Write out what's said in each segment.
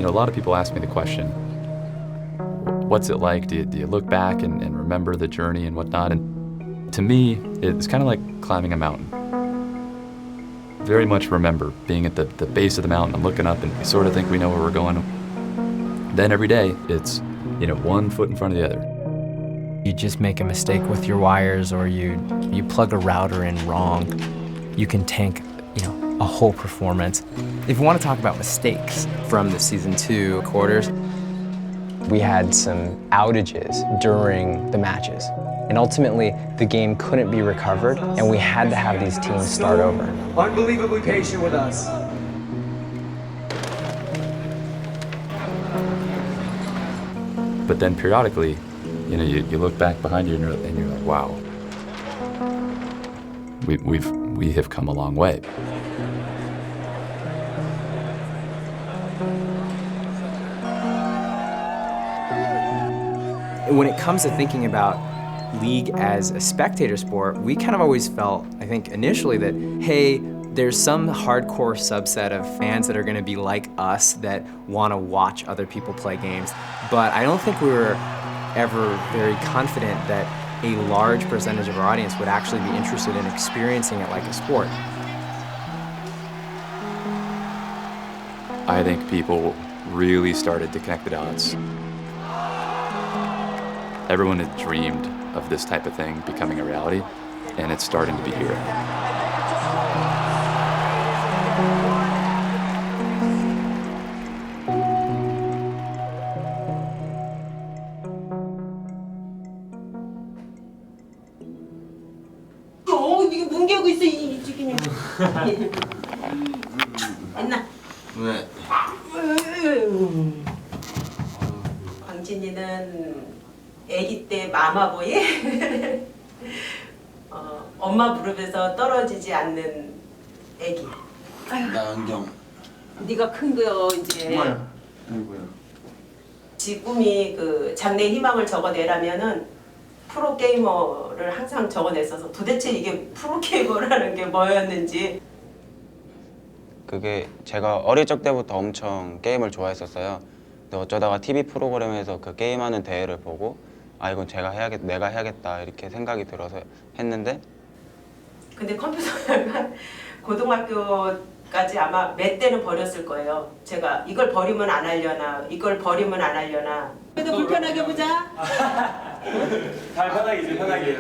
a lot of people ask me the question, what's it like? Do you look back and remember the journey and whatnot? And to me, it's kind of like climbing a mountain. Very much remember being at the base of the mountain and looking up, and we sort of think we know where we're going. Then every day, it's, one foot in front of the other. You just make a mistake with your wires, or you plug a router in wrong, you can tank, a whole performance. If you want to talk about mistakes from the season 2 quarters, we had some outages during the matches. And ultimately, the game couldn't be recovered, and we had to have these teams start over. Unbelievably patient with us. But then periodically, you look back behind you and you're like, wow, we have come a long way. When it comes to thinking about league as a spectator sport, we kind of always felt, I think initially, that, hey, there's some hardcore subset of fans that are going to be like us that want to watch other people play games. But I don't think we were ever very confident that a large percentage of our audience would actually be interested in experiencing it like a sport. I think people really started to connect the dots. Everyone had dreamed of this type of thing becoming a reality, and it's starting to be here. 이게 뭉개고 있어, 이 지금. 했나? 왜? 광진이는 아기 때 마마보이? 엄마 무릎에서 떨어지지 않는 아기. 나 안경. 네가 큰 거요 이제. 정말? 아이고야. 지 꿈이 그 장래 희망을 적어내라면은 프로 게이머를 항상 적어냈어서 도대체 이게 프로 게이머라는 게 뭐였는지. 그게 제가 어릴 적 때부터 엄청 게임을 좋아했었어요. 근데 어쩌다가 TV 프로그램에서 그 게임하는 대회를 보고 아 이건 내가 해야겠다 이렇게 생각이 들어서 했는데. 근데 컴퓨터가 고등학교까지 아마 몇 대는 버렸을 거예요. 제가 이걸 버리면 안 하려나, 이걸 버리면 안 하려나. 그래도 불편하게 보자. 다 편하게 편하게.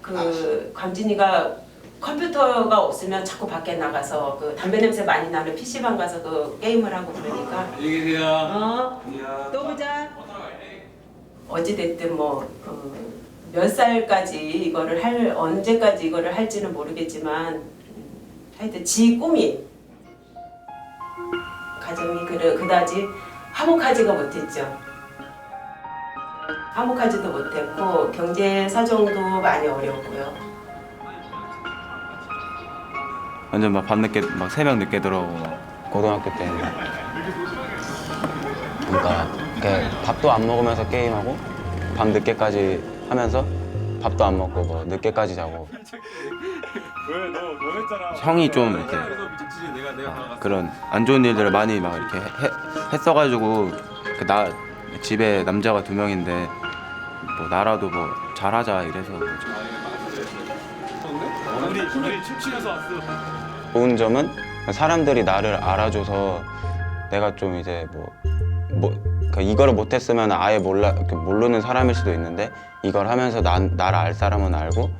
그 광진이가 컴퓨터가 없으면 자꾸 밖에 나가서 그 담배 냄새 많이 나는 PC방 가서 그 게임을 하고 그러니까. 안녕히 계세요. 또 보자. 어찌됐든 몇 살까지 이거를 언제까지 이거를 할지는 모르겠지만 하여튼 지 꿈이 가정이 그다지 화목하지가 못했죠. 화목하지도 못했고 경제 사정도 많이 어렵고요. 완전 막 밤늦게 막 새벽 늦게 들어오고 고등학교 때는 그러니까 밥도 안 먹으면서 게임하고 밤 늦게까지 하면서 밥도 안 먹고 뭐 늦게까지 자고. 왜 너 했잖아. 형이 좀 이렇게 그런 안 좋은 일들을 많이 막 이렇게 했어가지고 나 집에 남자가 2명인데 뭐 나라도 뭐 잘하자 이래서. 우리 춤추면서 왔어. 좋은 점은 사람들이 나를 알아줘서 내가 좀 이제 그러니까 이거를 못했으면 아예 모르는 사람일 수도 있는데 이걸 하면서 나를 알 사람은 알고.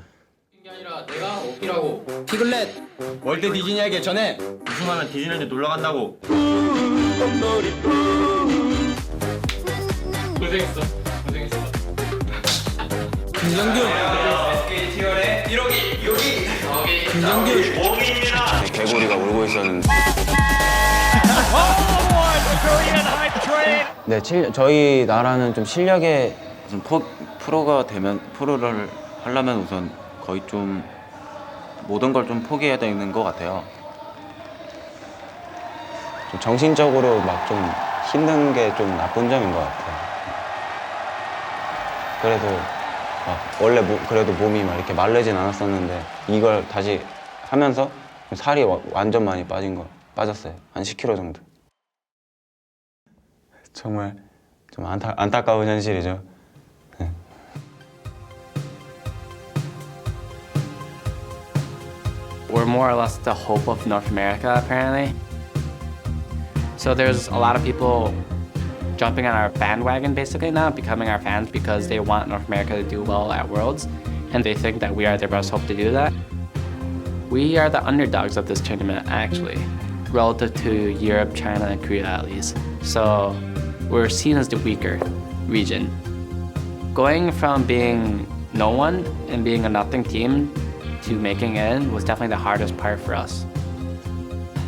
게 아니라 내가 오기라고. 피글렛 월드 디즈니에게 전해. 우승하면 디즈니랜드 놀러 간다고. 고생했어. 김정균. SKT열의 1호기 여기. 김정균. 개구리가 울고 있었는데. 네, 저희 나라는 좀 실력에 우선 프로가 되면 프로를 하려면 우선 거의 좀 모든 걸 좀 포기해야 되는 것 같아요. 좀 정신적으로 막 좀 힘든 게 좀 나쁜 점인 것 같아요. 그래도 원래 그래도 몸이 막 이렇게 마르진 않았었는데 이걸 다시 하면서 살이 완전 많이 빠졌어요. 한 10kg 정도. 정말 좀 안타까운 현실이죠. We're more or less the hope of North America, apparently. So there's a lot of people jumping on our bandwagon basically now, becoming our fans because they want North America to do well at Worlds, and they think that we are their best hope to do that. We are the underdogs of this tournament, actually, relative to Europe, China, and Korea at least. So we're seen as the weaker region. Going from being no one and being a nothing team to making it in was definitely the hardest part for us.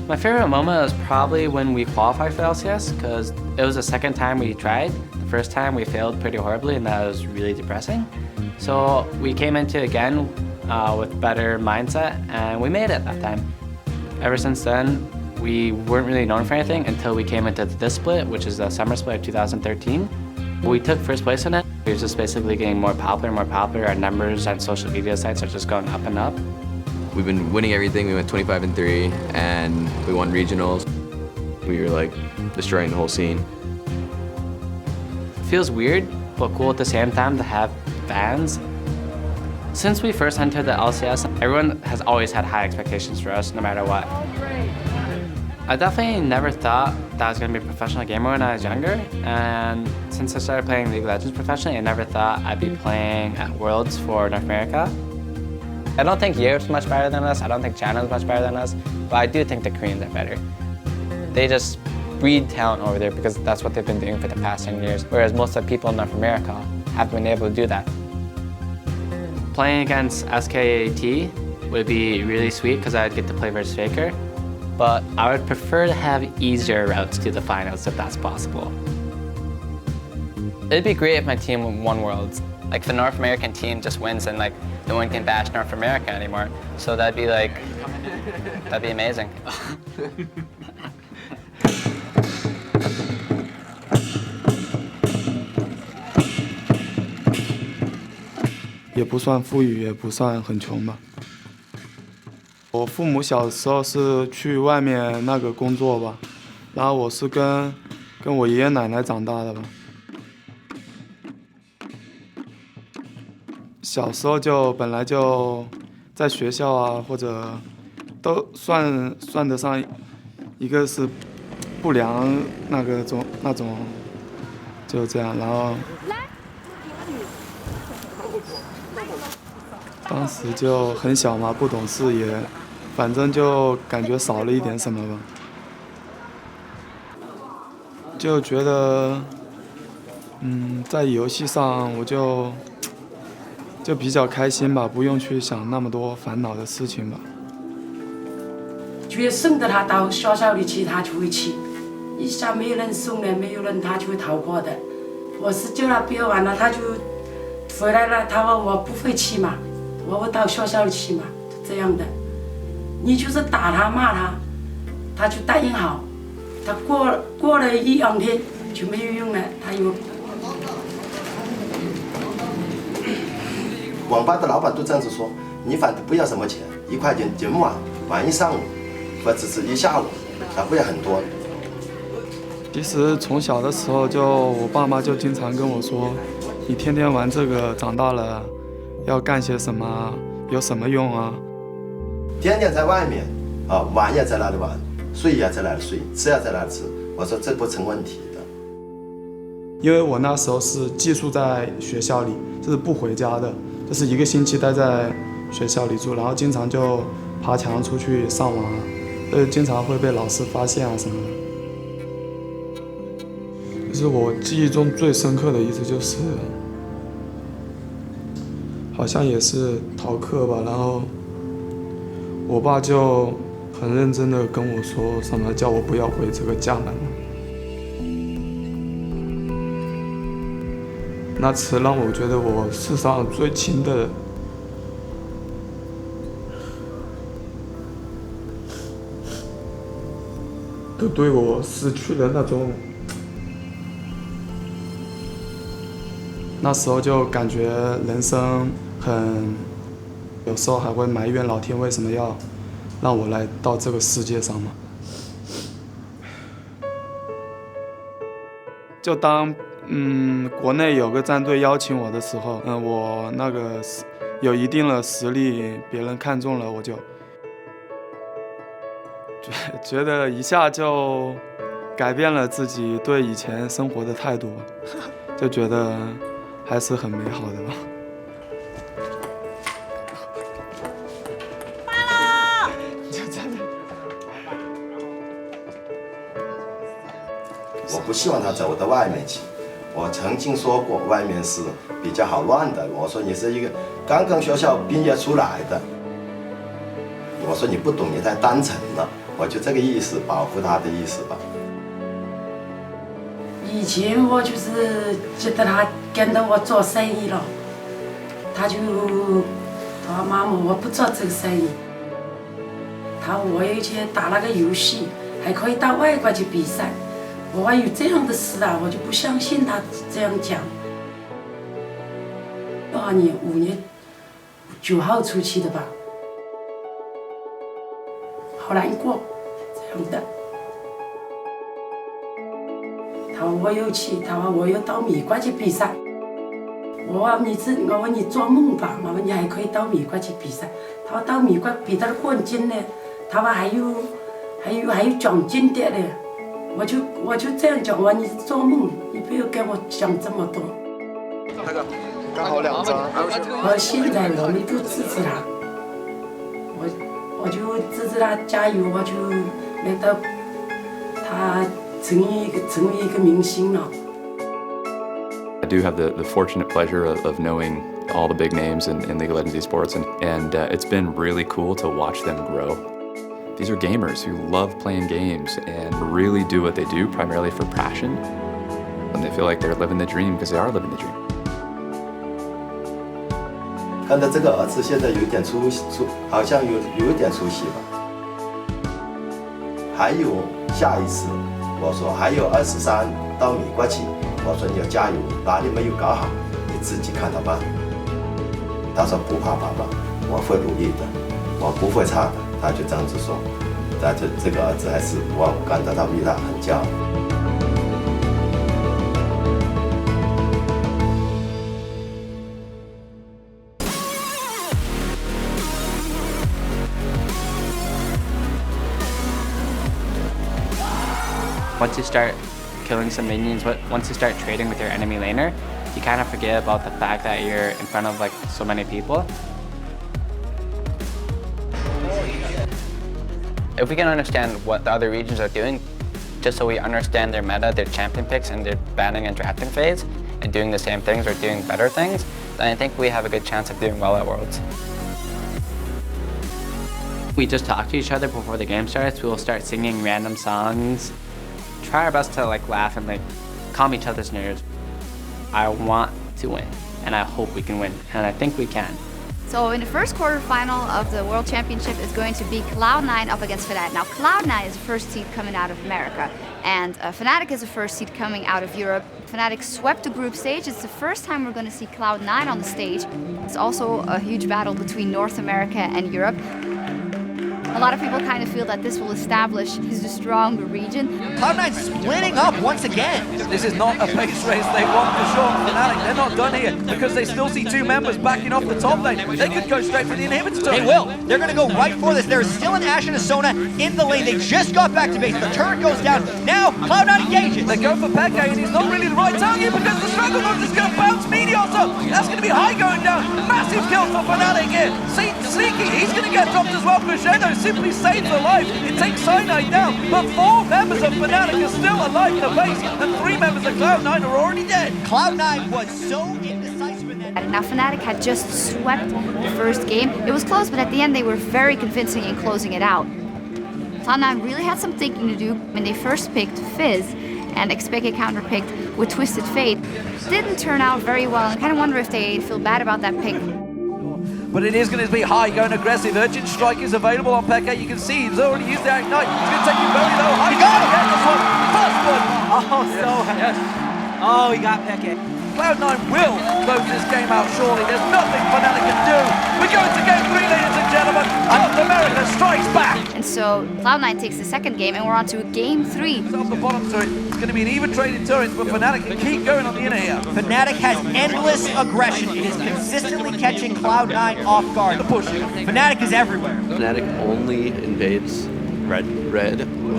My favorite moment was probably when we qualified for LCS, because it was the second time we tried. The first time we failed pretty horribly, and that was really depressing. So we came into it again with better mindset, and we made it that time. Ever since then, we weren't really known for anything until we came into this split, which is the summer split of 2013. We took first place in it. It was just basically getting more popular. Our numbers on social media sites are just going up and up. We've been winning everything. We went 25-3, and we won regionals. We were like destroying the whole scene. It feels weird, but cool at the same time to have fans. Since we first entered the LCS, everyone has always had high expectations for us, no matter what. I definitely never thought that I was going to be a professional gamer when I was younger, and since I started playing League of Legends professionally, I never thought I'd be playing at Worlds for North America. I don't think Europe's much better than us, I don't think China's much better than us, but I do think the Koreans are better. They just breed talent over there because that's what they've been doing for the past 10 years, whereas most of the people in North America haven't been able to do that. Playing against SKT would be really sweet because I'd get to play versus Faker, but I would prefer to have easier routes to the finals if that's possible. It'd be great if my team won Worlds. Like the North American team just wins and like no one can bash North America anymore. So that'd be amazing. 也不算富裕，也不算很穷吧。我父母小时候是去外面那个工作吧，然后我是跟我爷爷奶奶长大的吧。小时候就本来就在学校啊，或者都算得上一个是不良那种，就这样，然后。当时就很小嘛，不懂事也，反正就感觉少了一点什么吧，就觉得，在游戏上我就比较开心吧，不用去想那么多烦恼的事情吧。觉得送着他到学校里去，他就会去；一下没有人送了，没有人，他就会逃跑的。我是叫他别玩了，他就回来了，他说我不会去嘛。我会到学校里去嘛，这样的。你就是打他骂他，他就答应好。他过了1-2天就没有用了，他又。网吧的老板都这样子说，你反正不要什么钱，1块钱整晚玩一上午，或者是一下午，不要很多。其实从小的时候我爸妈就经常跟我说，你天天玩这个，长大了。要干些什么？有什么用啊？天天在外面玩也在那里玩，睡也在那里睡，吃也在那里吃。我说这不成问题的。因为我那时候是寄宿在学校里，就是不回家的，就是1个星期待在学校里住，然后经常就爬墙出去上网，经常会被老师发现啊什么的。就是我记忆中最深刻的一次就是。好像也是逃课吧，然后我爸就很认真的跟我说什么叫我不要回这个家门。那次让我觉得我世上最亲的人，都对我失去了那种。那时候就感觉人生有时候还会埋怨老天为什么要让我来到这个世界上嘛。就当国内有个战队邀请我的时候，我那个有一定的实力，别人看中了，我就觉得一下就改变了自己对以前生活的态度，就觉得还是很美好的吧。我不希望他走到外面去。我曾经说过，外面是比较好乱的。我说你是一个刚刚学校毕业出来的，我说你不懂，你太单纯了。我就这个意思，保护他的意思吧。以前我就是觉得他跟着我做生意了，他说妈妈我不做这个生意。他我以前打那个游戏，还可以到外国去比赛。我还有这样的事啊，我就不相信他这样讲。12年5月9号出去的吧，好难过，这样的。他说我有去，他说我要到美国去比赛。我问你做梦吧，我说你还可以到美国去比赛。他说到美国比到冠军呢，他说还有奖金的呢。我就这样讲，我说你做梦，你不要跟我讲这么多。那个刚好2张。我现在我们都支持他，我就支持他加油，我就让他成为一个明星了。I do have the fortunate pleasure of knowing all the big names in League of Legends esports, and it's been really cool to watch them grow. These are gamers who love playing games and really do what they do primarily for passion. And they feel like they're living the dream because they are living the dream. 看到这个儿子现在有点好像有一点出息吧。还有下一次，我说还有23到美国去，我说你要加油，哪里没有搞好，你自己看着办。他说不怕爸爸，我会努力的，我不会差的。他就这样子说，但这个儿子还是我感到他为他很骄傲。Once you start killing some minions, once you start trading with your enemy laner, you kind of forget about the fact that you're in front of like so many people. If we can understand what the other regions are doing, just so we understand their meta, their champion picks, and their banning and drafting phase, and doing the same things or doing better things, then I think we have a good chance of doing well at Worlds. We just talk to each other before the game starts. We'll start singing random songs, try our best to like laugh and like calm each other's nerves. I want to win, and I hope we can win, and I think we can. So in the first quarterfinal of the World Championship is going to be Cloud9 up against Fnatic. Now Cloud9 is the first seed coming out of America, and Fnatic is the first seed coming out of Europe. Fnatic swept the group stage. It's the first time we're going to see Cloud9 on the stage. It's also a huge battle between North America and Europe. A lot of people kind of feel that this will establish who's the stronger region. Cloud9 splitting up once again. This is not a base race they want for sure. Fnatic, they're not done here because they still see 2 members backing off the top lane. They could go straight for the inhibitor. They will. They're going to go right for this. There's still an Ashe and a Sona in the lane. They just got back to base. The turret goes down. Now Cloud9 engages. They go for Peke, and he's not really the right target because the Struggle Mode is going to bounce Meteor up. That's going to be high going down. Massive kill for Fnatic here. Sneaky, he's going to get dropped as well. Crescendo simply saves the life. It takes Cyanide down, but 4 members of Fnatic are still alive in the base, and 3 members of Cloud9 are already dead. Cloud9 was so indecisive in that. Now Fnatic had just swept the first game. It was close, but at the end they were very convincing in closing it out. Cloud9 really had some thinking to do when they first picked Fizz, and Xpeke counterpicked with Twisted Fate. Didn't turn out very well, and I kind of wonder if they feel bad about that pick. But it is going to be high, going aggressive. Urgent Strike is available on Peke. You can see he's already used the Ignite. He's going to take it very low. He got it! Yes, this one. First one. Oh, so yes. Oh, he got Peke. Cloud9 will close this game out surely. There's nothing Fnatic can do. We're going to game 3, ladies and gentlemen. North America strikes back. And So Cloud9 takes the second game, and we're on to game 3. Off the bottom turret, it's going to be an even trading turret, but Fnatic can keep going on the inner here. Fnatic has endless aggression. It is consistently catching Cloud9 off guard. Fnatic is everywhere. Fnatic only invades red.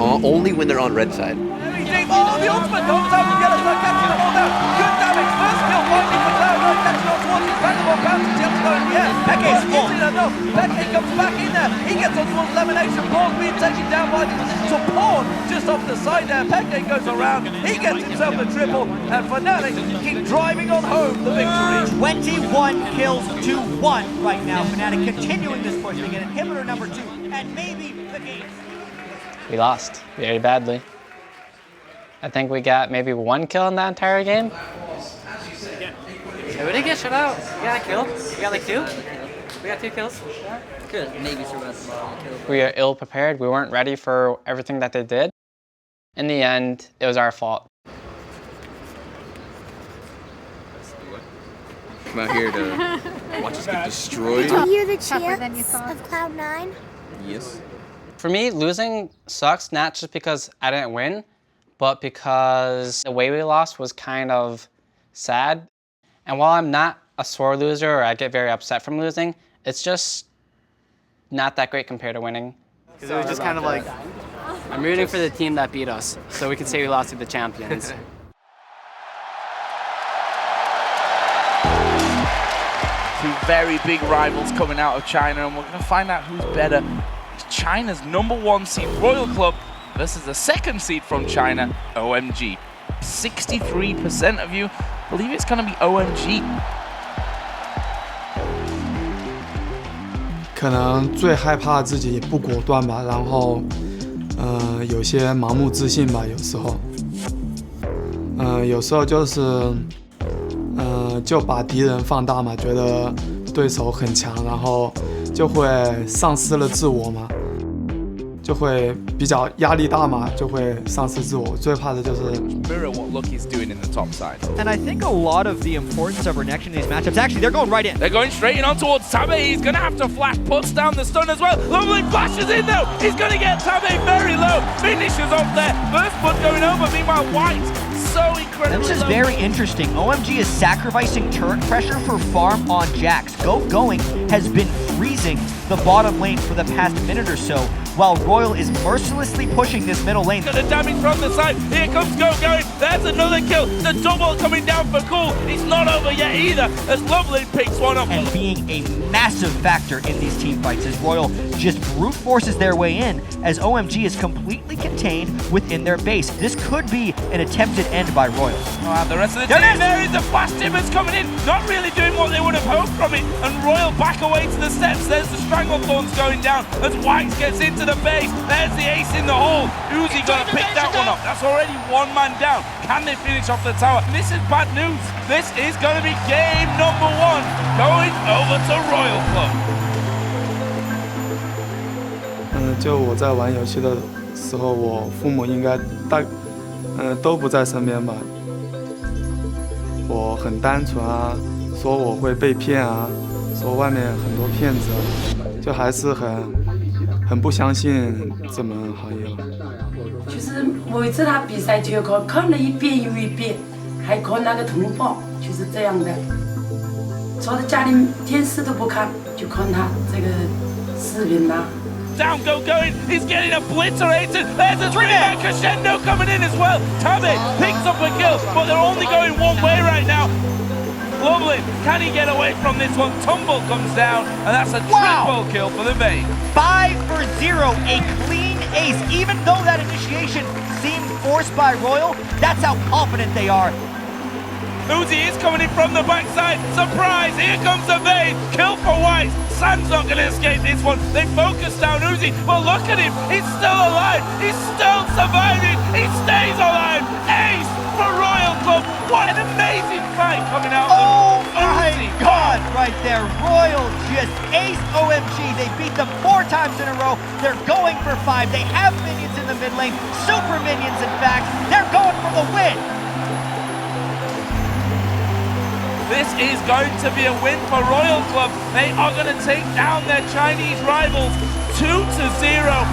Only when they're on red side. Oh, the ultimate comes out from Yellowstone, catching them all down. Good damage. First kill finally for Cloud9, catching on towards his Dragonball bounces. He has to go in the air. Peke is full. Peke comes back in there. He gets on towards Elimination. Paul's being taken down by the Pawn just off the side there. Peke goes around. He gets himself a triple. And Fnatic keep driving on home the victory. 21 kills to 1 right now. Fnatic continuing this push to get inhibitor number 2. And maybe the game. We lost very badly. I think we got maybe 1 kill in that entire game. Yeah, we didn't get shut out. We got a kill. We got like 2. We got 2 kills. Good. Maybe survive a kill. We are ill prepared. We weren't ready for everything that they did. In the end, it was our fault. I'm out here to watch us get destroyed. Did you hear the chants of Cloud9? Yes. For me, losing sucks, not just because I didn't win, but because the way we lost was kind of sad. And while I'm not a sore loser or I get very upset from losing, it's just not that great compared to winning. Because it was just kind of like, I'm rooting for the team that beat us, so we can say we lost to the champions. Two very big rivals coming out of China, and we're going to find out who's better. China's #1 seed Royal Club versus the 2nd seed from China, OMG. 63% of you believe it's going to be OMG. 可能最害怕自己不果断吧，然后有些盲目自信吧，有时候就是就把敌人放大嘛，觉得对手很强，然后就会丧失了自我嘛。 就会比较压力大嘛，就会丧失自我。最怕的就是 mirror what Lucky's doing in the top side. And I think a lot of the importance of Renekton in these matchups, actually, they're going right in. They're going straight in on towards Tabe. He's going to have to flash, puts down the stun as well. Lovely flashes in though. He's going to get Tabe very low. Finishes off there. First put going over. Meanwhile, White so incredibly This is low. very interesting. OMG is sacrificing turret pressure for farm on Jax. Going has been freezing the bottom lane for the past minute or so, while Royal is mercilessly pushing this middle lane. Got the damage from the side. Here comes going. There's another kill. The double coming down for Cool. It's not over yet either, as Lovely picks one up. And being a massive factor in these team fights as Royal just brute forces their way in, as OMG is completely contained within their base. This could be an attempted end by Royal. The rest of the team there is the flash timbers coming in, not really doing what they would have hoped from it, and Royal back away to the steps. There's the Stranglethorns going down as White gets into the base. There's the ace in the hole. Uzi gonna pick that one up. That's already 1 man down. Can they finish off the tower? This is bad news. This is gonna be game #1 going over to Royal Club. 就我在玩游戏的时候，我父母应该都不在身边吧。我很单纯啊，说我会被骗啊，说外面很多骗子，就还是很不相信这门行业吧。就是每次他比赛就要看了一遍又一遍，还看那个图报，就是这样的。坐在家里电视都不看，就看他这个视频啦。 Down going, he's getting obliterated. There's a three-man crescendo coming in as well. Tabe picks up a kill, but they're only going one way right now. Lovely, can he get away from this one? Tumble comes down, and that's a triple kill for the main. 5 for 0, a clean ace. Even though that initiation seemed forced by Royal, that's how confident they are. Uzi is coming in from the backside. Surprise, here comes the Vayne. Kill for White. Sam's not going to escape this one. They focus down Uzi, but look at him. He's still alive. He's still surviving. He stays alive. Ace for Royal Club. What an amazing fight coming out Oh of my Uzi. God, right there. Royal just aced OMG. They beat them 4 times in a row. They're going for 5. They have minions in the mid lane. Super minions, in fact. They're going for the win. This is going to be a win for Royal Club. They are going to take down their Chinese rivals 2-0.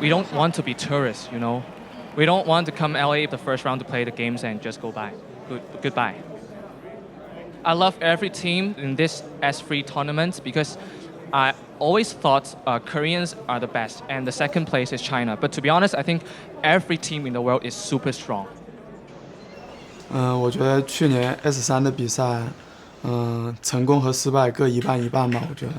we don't want to be tourists, you know. We don't want to come LA the first round to play the games and just go by. Goodbye. I love every team in this S3 tournament because I always thought Koreans are the best and the second place is China. But to be honest, I think every team in the world is super strong. 我觉得去年 S3 的比赛，成功和失败各一半一半吧。我觉得，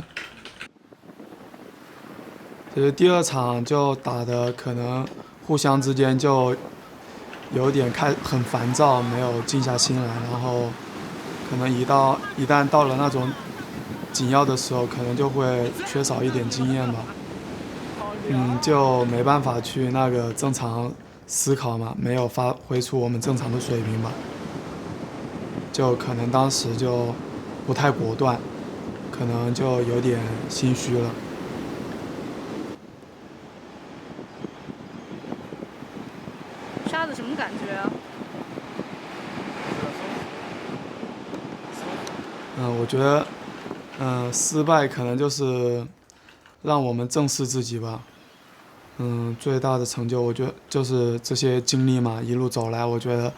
就是第二场就打的可能互相之间就有点很烦躁，没有静下心来，然后可能一旦到了那种紧要的时候，可能就会缺少一点经验吧。就没办法去那个正常思考嘛，没有发挥出我们正常的水平吧，就可能当时就不太果断，可能就有点心虚了。沙子什么感觉啊？我觉得，失败可能就是让我们正视自己吧。最大的成就，我觉得就是这些经历嘛，一路走来，我觉得，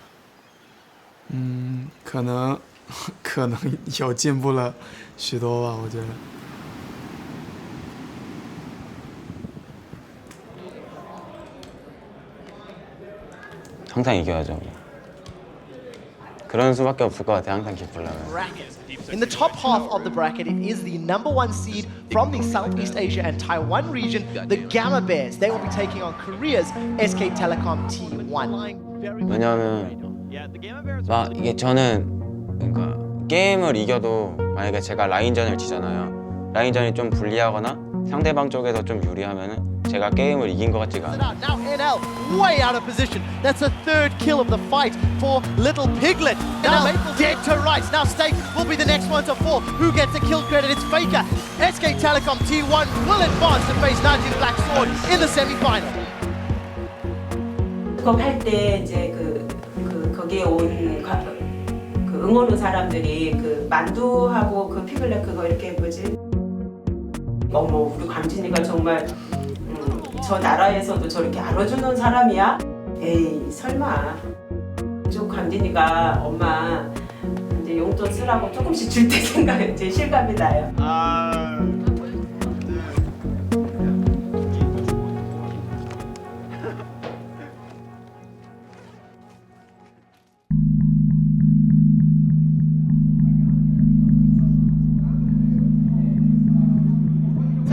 可能有进步了许多吧，我觉得。 항상 이겨야죠. 그런 수밖에 없을 것 같아. 항상 기쁘려면. In the top half of the bracket, it is the #1 seed from the Southeast Asia and Taiwan region, the Gamma Bears. They will be taking on Korea's SK Telecom T1. 왜냐하면 막 이게 저는 그러니까 게임을 이겨도 만약에 제가 라인전을 지잖아요. 라인전이 좀 불리하거나 상대방 쪽에서 좀 유리하면은 제가 게임을 이긴 것 같지가 않아요. Now NL way out of position. That's the third kill of the fight for Little Piglet. Now dead to rights. Now Stake will be the next one to fall. Who gets the kill credit? It's Faker. SK Telecom T1 will advance to face Najin Black Sword in the semi-final. 그거 할 때 이제 거기에 온 응원 온 사람들이 그 만두하고 그 피글렛 그거 이렇게 뭐지? 어머 우리 광진이가 정말 저 나라에서도 저렇게 알아주는 사람이야? 에이 설마. 저 광진이가 엄마 이제 용돈 쓰라고 조금씩 줄 때 생각 이제 실감이 나요.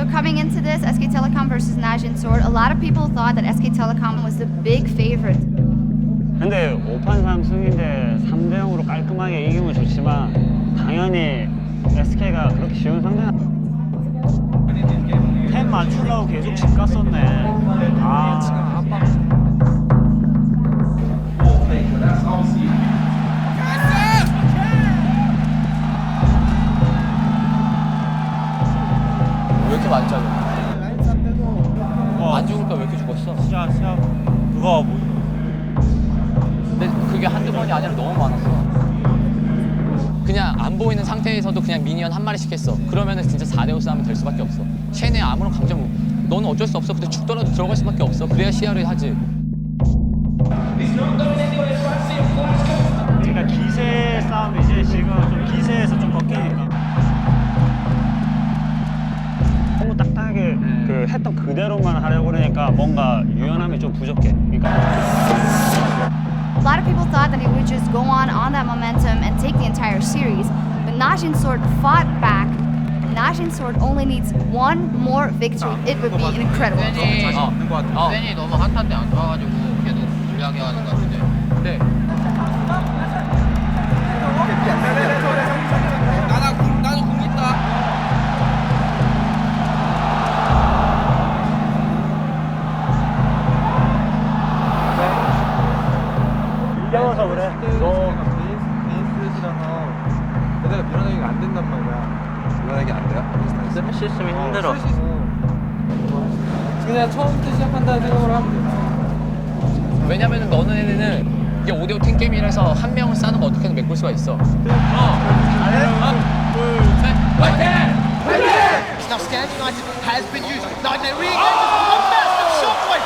Coming into this, SK Telecom versus Najin Sword, a lot of people thought that SK Telecom was the big favorite. 근데 5판 3승인데 3대 0으로 깔끔하게 이기면 좋지만 당연히 SK가 그렇게 쉬운 상대는 템 맞추려고 계속 집 갔었네. 왜 이렇게 많이 잘려? 안 죽을까 왜 이렇게 죽었어? 시작 그거 뭐? 근데 그게 한두 번이 아니라 너무 많았어. 그냥 안 보이는 상태에서도 그냥 미니언 한 마리씩 했어. 그러면은 진짜 4대5 싸움이 될 수밖에 없어. 쟤네 아무런 강점 너는 어쩔 수 없어. 근데 죽더라도 들어갈 수밖에 없어. 그래야 시야를 하지. 그러니까 기세 싸움이 이제 지금 좀 기세에서 좀 꺾이니까. 너무 딱딱하게 그 했던 그대로만 하려고 그러니까 뭔가 유연함이 좀 부족해. 그러니까. A lot of people thought that he would just go on that momentum and take the entire series, but Najin Sword fought back. Najin Sword only needs one more victory. It would be incredible. 팬이 너무 핫한데 안 좋아가지고 계속 불리하게 하는 것 같은데. 근데 나는 궁 있다. 밀려서 그래. 너 베이스라서 내가 밀어내기가 안 된단 말이야. 밀어내기 안 돼요? 시스템이 힘들어. 그냥 처음부터 시작한다는 생각으로 하면 돼. 왜냐면은 너는 애는 이게 5대5 팀게임이라서 한 명을 싸는 거 어떻게든 메꿀 수가 있어. 하나, 둘, 셋, 화이팅! Now Scan United has been used. Now they're really going for a massive shockwave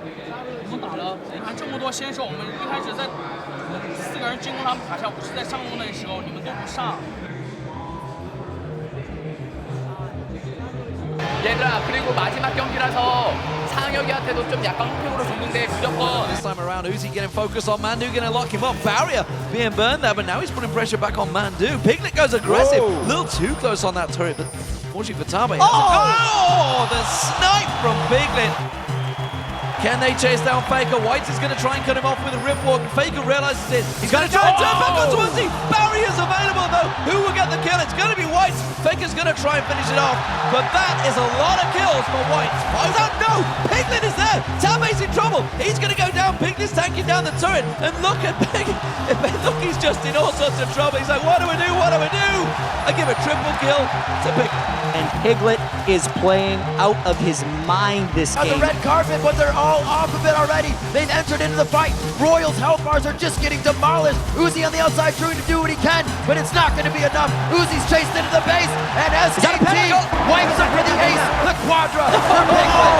我们打了，你看这么多先手，我们一开始在4个人进攻他们塔下，不是在上路那时候，你们都不上。 얘들아 그리고 마지막 경기라서 상혁이한테도 좀 약간 호평으로 줬는데 무조건 This time around, Uzi getting focused on Mandu, going to lock him up. Barrier being burned there, but now he's putting pressure back on Mandu. Piglet goes aggressive, a little too close on that turret, but fortunately for Tabe. Oh, the snipe from Piglet. Can they chase down Faker? Whites is going to try and cut him off with a Riftwalk. Faker realizes it. He's going to try and turn back onto Uzi. Barrier's available though. Who will get the kill? It's going to be Whites. Faker's going to try and finish it off. But that is a lot of kills for Whites. Fires out. No! Piglet is there. Tabe's in trouble. He's going to go down. Piglet's tanking down the turret. And look at Piglet. Look, he's just in all sorts of trouble. He's like, what do I do? What do I do? I give a triple kill to Piglet. And Piglet is playing out of his mind this game. On the red carpet, but they're all off of it already. They've entered into the fight. Royal's health bars are just getting demolished. Uzi on the outside trying to do what he can, but it's not going to be enough. Uzi's chased into the base, and SKT wipes up for the ace, the quadra for Piglet.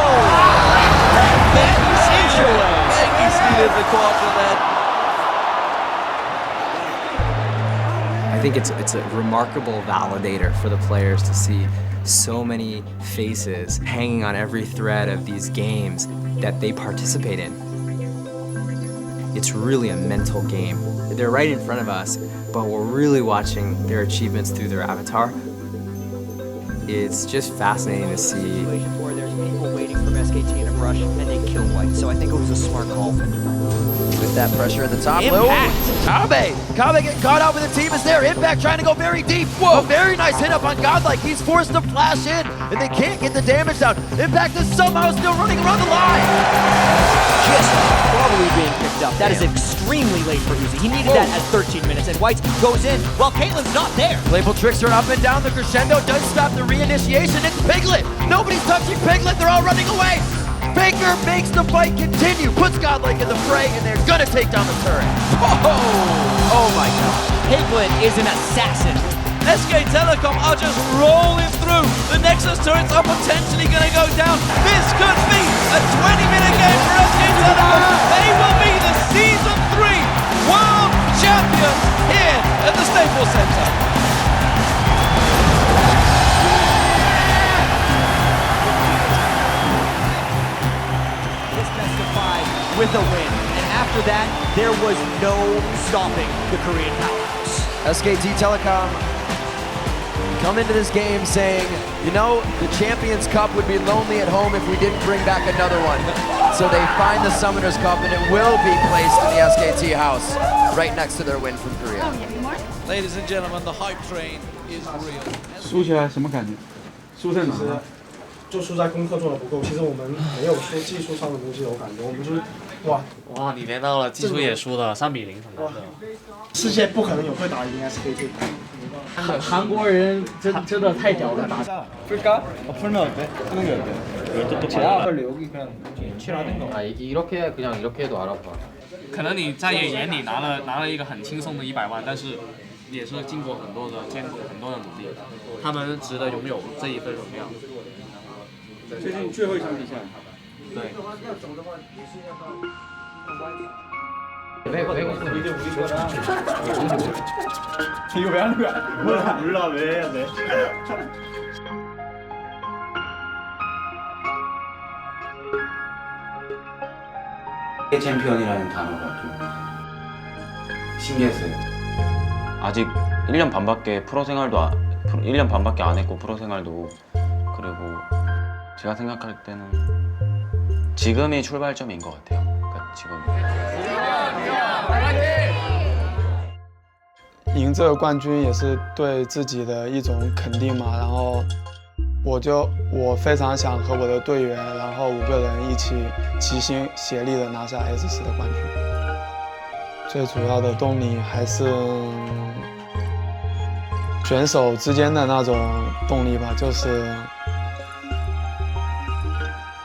Becky stealing the quadra there. I think it's a remarkable validator for the players to see so many faces hanging on every thread of these games that they participate in. It's really a mental game. They're right in front of us, but we're really watching their achievements through their avatar. It's just fascinating to see. Where there's people waiting for SKT in a brush and they kill White. So I think it was a smart call. With that pressure at the top. Impact. Kabe getting caught out with the team is there. Impact trying to go very deep. Whoa, a very nice hit up on Godlike. He's forced to flash in, and they can't get the damage down. Impact is somehow still running around the line. Just probably being picked up. That is extremely late for Uzi. He needed that at 13 minutes, and White goes in while Caitlyn's not there. Playful tricks are up and down. The crescendo does stop the reinitiation. It's Piglet. Nobody's touching Piglet. They're all running away. Faker makes the fight continue, puts Godlike in the fray, and they're gonna take down the turret. Oh my god. Piglet is an assassin. SK Telecom are just rolling through. The Nexus turrets are potentially going to go down. This could be a 20-minute game for SK Telecom. They will be the Season 3 World Champions here at the Staples Center. With a win, and after that, there was no stopping the Korean powerhouse. SKT Telecom come into this game saying, you know, the Champions Cup would be lonely at home if we didn't bring back another one. So they find the Summoners Cup, and it will be placed in the SKT house, right next to their win from Korea. Ladies and gentlemen, the hype train is real. 输起来什么感觉？输在哪呢？就输在功课做的不够。其实我们没有说技术上的东西有感觉，我们就是哇，你连到了技术也输了3比0，很难的。世界不可能有会打赢 SKT。韩国人真的太屌了，打。 풀까? 풀면 어때? 푸는 게 어때? 이것도 또 빨리 여기 그냥 칠하든가. 아 이렇게 그냥 이렇게 해도 알아봐. 可能你在眼里拿了一个很轻松的100万，但是也是经过很多的艰苦、很多的努力，他们值得拥有这一份荣耀。最近最后一场比赛。对。 이거 왜 하는 거야? 몰라 왜 해야 돼? 챔피언이라는 단어가 좀 신기했어요. 아직 1년 반밖에 프로 생활도 1년 반밖에 안 했고 프로 생활도 그리고 제가 생각할 때는 지금이 출발점인 것 같아요. 그러니까 지금 赢这个冠军也是对自己的一种肯定嘛，然后我非常想和我的队员，然后5个人一起齐心协力的拿下 S10的冠军。最主要的动力还是选手之间的那种动力吧，就是。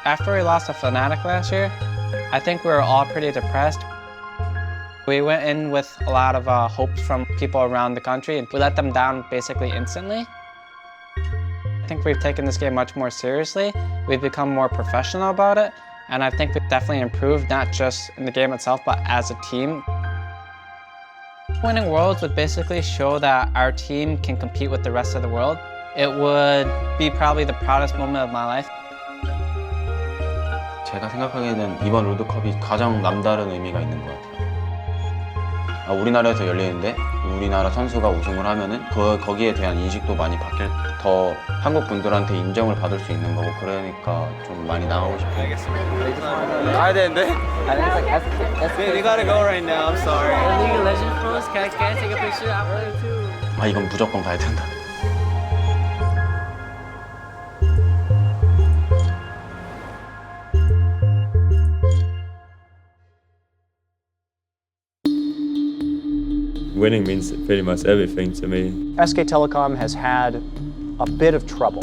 After we lost to Fnatic last year, I think we were all pretty depressed. We went in with a lot of hopes from people around the country, and we let them down basically instantly. I think we've taken this game much more seriously. We've become more professional about it, And I think we've definitely improved, not just in the game itself, but as a team. Winning Worlds would basically show that our team can compete with the rest of the world. It would be probably the proudest moment of my life. 제가 생각하기에는 이번 롤드컵이 가장 남다른 의미가 있는 것 같아요. 우리나라에서 열리는데 우리나라 선수가 우승을 하면은 거기에 대한 인식도 많이 바뀔, 더 한국 분들한테 인정을 받을 수 있는 거고, 그러니까 좀 많이 나가고 싶어요. 가야 되는데? We gotta go right now. I'm sorry. League of Legends pros, can I take a picture? I'm ready too. 이건 무조건 가야 된다. Winning means pretty much everything to me. SK Telecom has had a bit of trouble.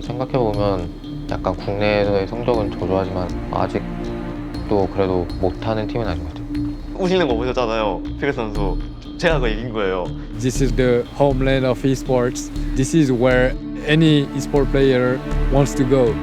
생각해보면 약간 국내에서의 성적은 저조하지만 아직도 그래도 못하는 팀은 아닌 것 같아요. 우시는 거 보셨잖아요. 피겨 선수. 제가 그거 이긴 거예요. This is the homeland of esports. This is where any esport player wants to go.